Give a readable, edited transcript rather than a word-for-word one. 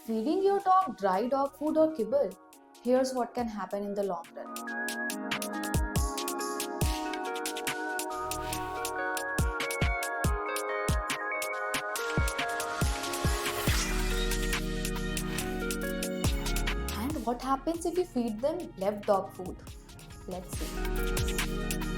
Feeding your dog dry dog food or kibble, here's what can happen in the long run. And what happens if you feed them left dog food? Let's see.